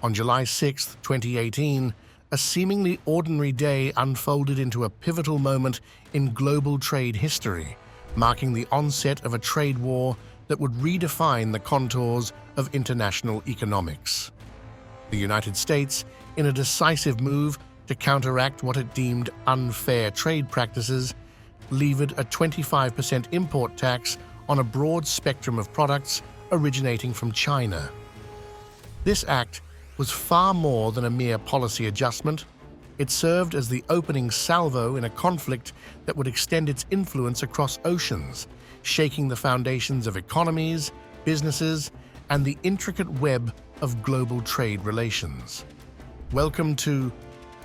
On July 6, 2018, a seemingly ordinary day unfolded into a pivotal moment in global trade history, marking the onset of a trade war that would redefine the contours of international economics. The United States, in a decisive move to counteract what it deemed unfair trade practices, levied a 25% import tax on a broad spectrum of products originating from China. This act was far more than a mere policy adjustment. It served as the opening salvo in a conflict that would extend its influence across oceans, shaking the foundations of economies, businesses, and the intricate web of global trade relations. Welcome to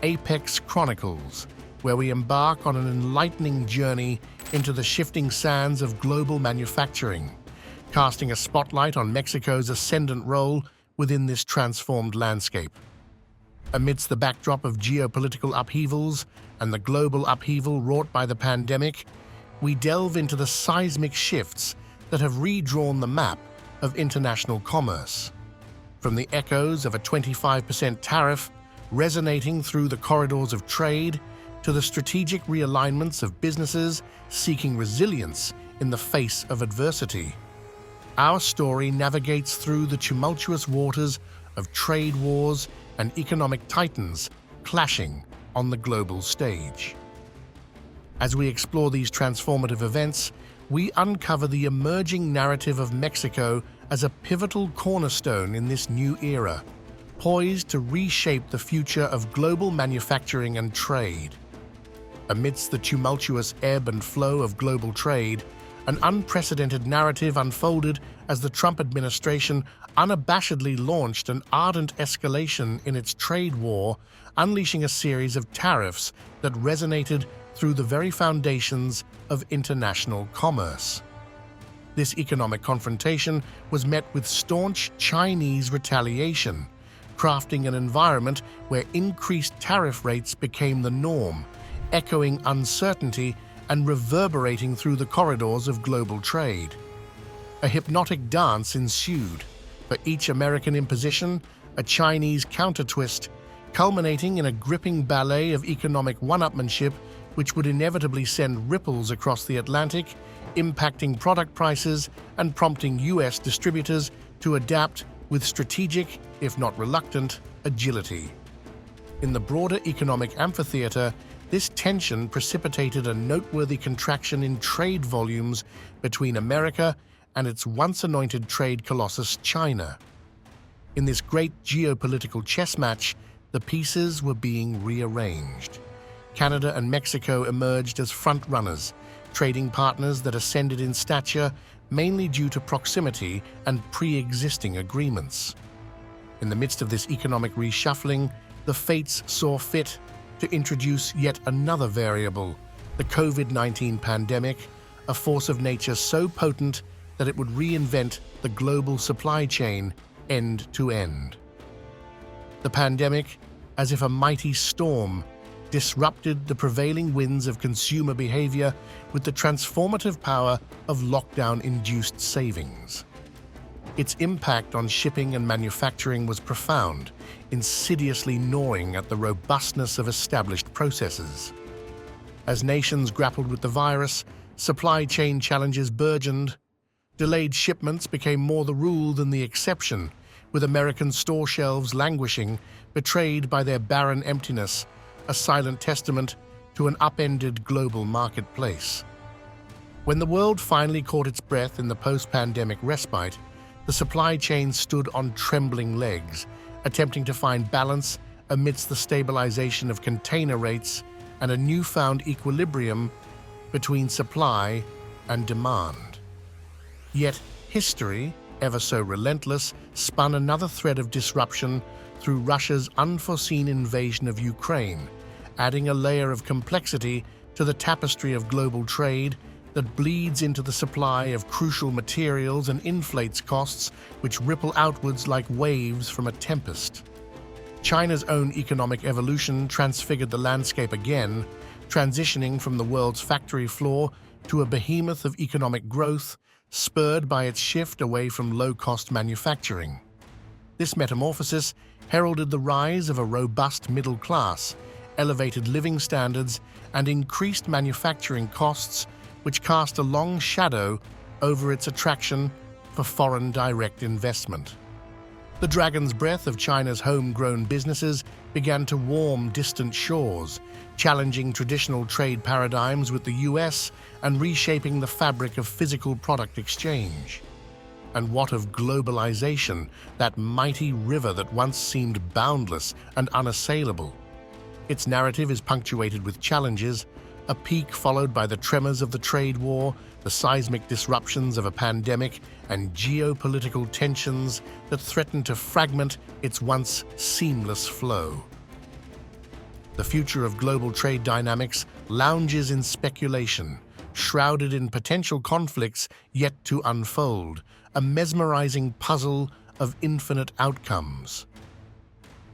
Apex Chronicles, where we embark on an enlightening journey into the shifting sands of global manufacturing, casting a spotlight on Mexico's ascendant role within this transformed landscape. Amidst the backdrop of geopolitical upheavals and the global upheaval wrought by the pandemic, we delve into the seismic shifts that have redrawn the map of international commerce. From the echoes of a 25% tariff resonating through the corridors of trade to the strategic realignments of businesses seeking resilience in the face of adversity, our story navigates through the tumultuous waters of trade wars and economic titans clashing on the global stage. As we explore these transformative events, we uncover the emerging narrative of Mexico as a pivotal cornerstone in this new era, poised to reshape the future of global manufacturing and trade. Amidst the tumultuous ebb and flow of global trade, an unprecedented narrative unfolded as the Trump administration unabashedly launched an ardent escalation in its trade war, unleashing a series of tariffs that resonated through the very foundations of international commerce. This economic confrontation was met with staunch Chinese retaliation, crafting an environment where increased tariff rates became the norm, echoing uncertainty and reverberating through the corridors of global trade. A hypnotic dance ensued. For each American imposition, a Chinese counter-twist, culminating in a gripping ballet of economic one-upmanship which would inevitably send ripples across the Atlantic, impacting product prices and prompting U.S. distributors to adapt with strategic, if not reluctant, agility. In the broader economic amphitheater, this tension precipitated a noteworthy contraction in trade volumes between America and its once-anointed trade colossus China. In this great geopolitical chess match, the pieces were being rearranged. Canada and Mexico emerged as front-runners, trading partners that ascended in stature mainly due to proximity and pre-existing agreements. In the midst of this economic reshuffling, the fates saw fit to introduce yet another variable, the COVID-19 pandemic, a force of nature so potent that it would reinvent the global supply chain end to end. The pandemic, as if a mighty storm, disrupted the prevailing winds of consumer behavior with the transformative power of lockdown-induced savings. Its impact on shipping and manufacturing was profound, insidiously gnawing at the robustness of established processes. As nations grappled with the virus, supply chain challenges burgeoned. Delayed shipments became more the rule than the exception, with American store shelves languishing, betrayed by their barren emptiness, a silent testament to an upended global marketplace. When the world finally caught its breath in the post-pandemic respite, the supply chain stood on trembling legs, attempting to find balance amidst the stabilization of container rates and a newfound equilibrium between supply and demand. Yet history, ever so relentless, spun another thread of disruption through Russia's unforeseen invasion of Ukraine, adding a layer of complexity to the tapestry of global trade that bleeds into the supply of crucial materials and inflates costs which ripple outwards like waves from a tempest. China's own economic evolution transfigured the landscape again, transitioning from the world's factory floor to a behemoth of economic growth, spurred by its shift away from low-cost manufacturing. This metamorphosis heralded the rise of a robust middle class, elevated living standards, and increased manufacturing costs, which cast a long shadow over its attraction for foreign direct investment. The dragon's breath of China's homegrown businesses began to warm distant shores, challenging traditional trade paradigms with the US and reshaping the fabric of physical product exchange. And what of globalization, that mighty river that once seemed boundless and unassailable? Its narrative is punctuated with challenges, a peak followed by the tremors of the trade war, the seismic disruptions of a pandemic, and geopolitical tensions that threaten to fragment its once seamless flow. The future of global trade dynamics lounges in speculation, shrouded in potential conflicts yet to unfold, a mesmerizing puzzle of infinite outcomes.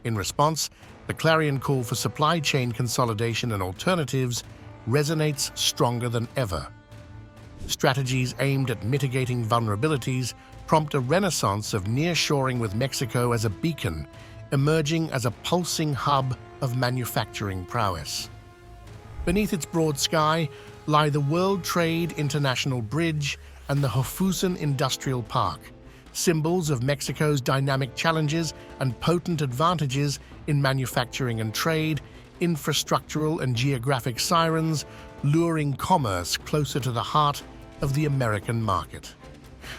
In response, the clarion call for supply chain consolidation and alternatives resonates stronger than ever. Strategies aimed at mitigating vulnerabilities prompt a renaissance of nearshoring, with Mexico as a beacon, emerging as a pulsing hub of manufacturing prowess. Beneath its broad sky lie the World Trade International Bridge and the Hofusan Industrial Park, symbols of Mexico's dynamic challenges and potent advantages in manufacturing and trade, infrastructural and geographic sirens, luring commerce closer to the heart of the American market.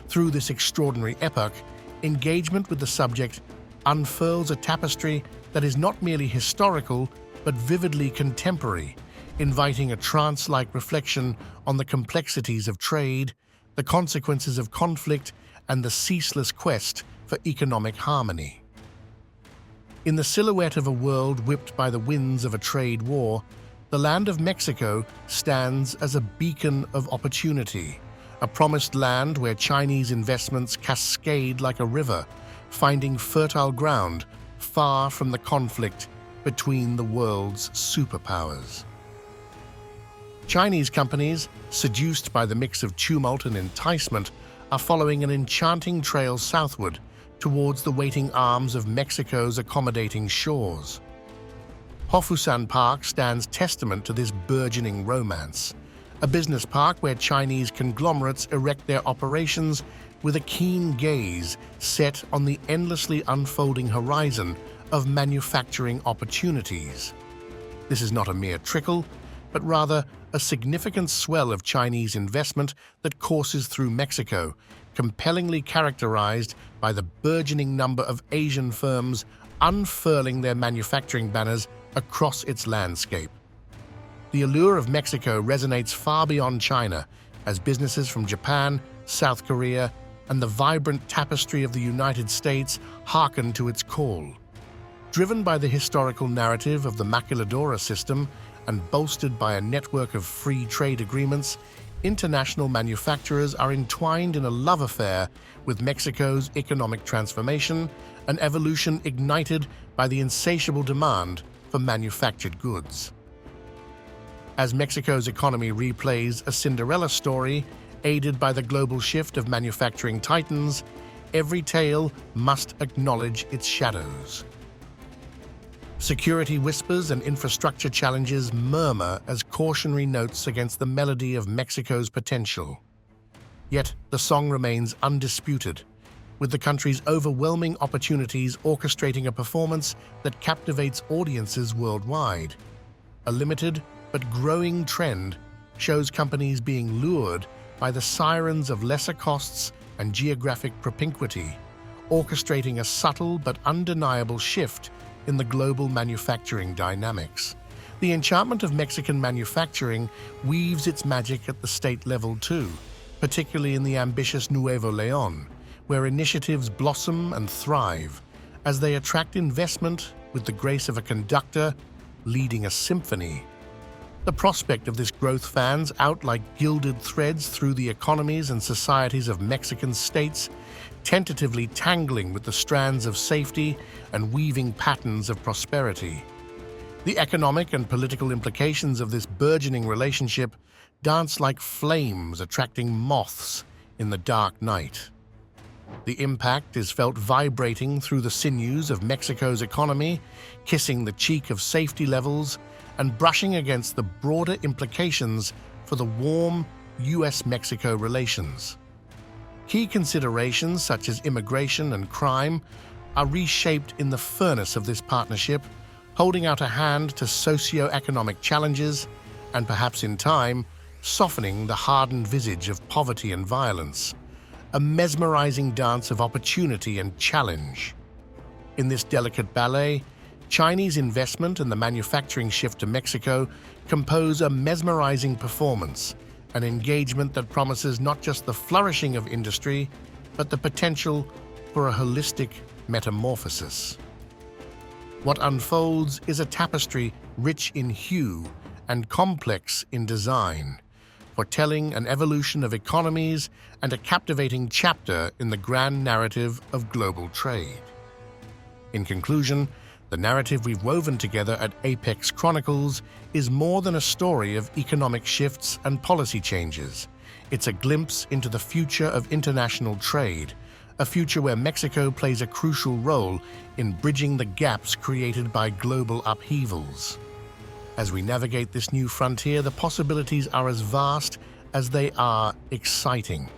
Through this extraordinary epoch, engagement with the subject unfurls a tapestry that is not merely historical but vividly contemporary, inviting a trance-like reflection on the complexities of trade, the consequences of conflict, and the ceaseless quest for economic harmony. In the silhouette of a world whipped by the winds of a trade war, the land of Mexico stands as a beacon of opportunity, a promised land where Chinese investments cascade like a river, finding fertile ground far from the conflict between the world's superpowers. Chinese companies, seduced by the mix of tumult and enticement, are following an enchanting trail southward towards the waiting arms of Mexico's accommodating shores. Hofusan Park stands testament to this burgeoning romance, a business park where Chinese conglomerates erect their operations with a keen gaze set on the endlessly unfolding horizon of manufacturing opportunities. This is not a mere trickle, but rather a significant swell of Chinese investment that courses through Mexico, compellingly characterized by the burgeoning number of Asian firms unfurling their manufacturing banners across its landscape. The allure of Mexico resonates far beyond China, as businesses from Japan, South Korea, and the vibrant tapestry of the United States hearken to its call. Driven by the historical narrative of the maquiladora system and bolstered by a network of free trade agreements, international manufacturers are entwined in a love affair with Mexico's economic transformation, an evolution ignited by the insatiable demand for manufactured goods. As Mexico's economy replays a Cinderella story, aided by the global shift of manufacturing titans, every tale must acknowledge its shadows. Security whispers and infrastructure challenges murmur as cautionary notes against the melody of Mexico's potential. Yet the song remains undisputed, with the country's overwhelming opportunities orchestrating a performance that captivates audiences worldwide. A limited but growing trend shows companies being lured by the sirens of lesser costs and geographic propinquity, orchestrating a subtle but undeniable shift in the global manufacturing dynamics. The enchantment of Mexican manufacturing weaves its magic at the state level too, particularly in the ambitious Nuevo León, where initiatives blossom and thrive as they attract investment with the grace of a conductor leading a symphony. The prospect of this growth fans out like gilded threads through the economies and societies of Mexican states, tentatively tangling with the strands of safety and weaving patterns of prosperity. The economic and political implications of this burgeoning relationship dance like flames attracting moths in the dark night. The impact is felt vibrating through the sinews of Mexico's economy, kissing the cheek of safety levels, and brushing against the broader implications for the warm US-Mexico relations. Key considerations such as immigration and crime are reshaped in the furnace of this partnership, holding out a hand to socio-economic challenges and perhaps in time softening the hardened visage of poverty and violence, a mesmerizing dance of opportunity and challenge. In this delicate ballet, Chinese investment and the manufacturing shift to Mexico compose a mesmerizing performance, an engagement that promises not just the flourishing of industry, but the potential for a holistic metamorphosis. What unfolds is a tapestry rich in hue and complex in design, foretelling an evolution of economies and a captivating chapter in the grand narrative of global trade. In conclusion, the narrative we've woven together at Apex Chronicles is more than a story of economic shifts and policy changes. It's a glimpse into the future of international trade, a future where Mexico plays a crucial role in bridging the gaps created by global upheavals. As we navigate this new frontier, the possibilities are as vast as they are exciting.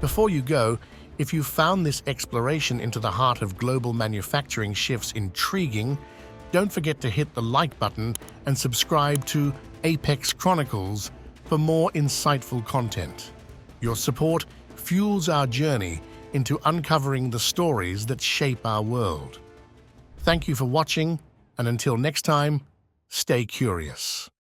Before you go, if you found this exploration into the heart of global manufacturing shifts intriguing, don't forget to hit the like button and subscribe to Apex Chronicles for more insightful content. Your support fuels our journey into uncovering the stories that shape our world. Thank you for watching, and until next time, stay curious.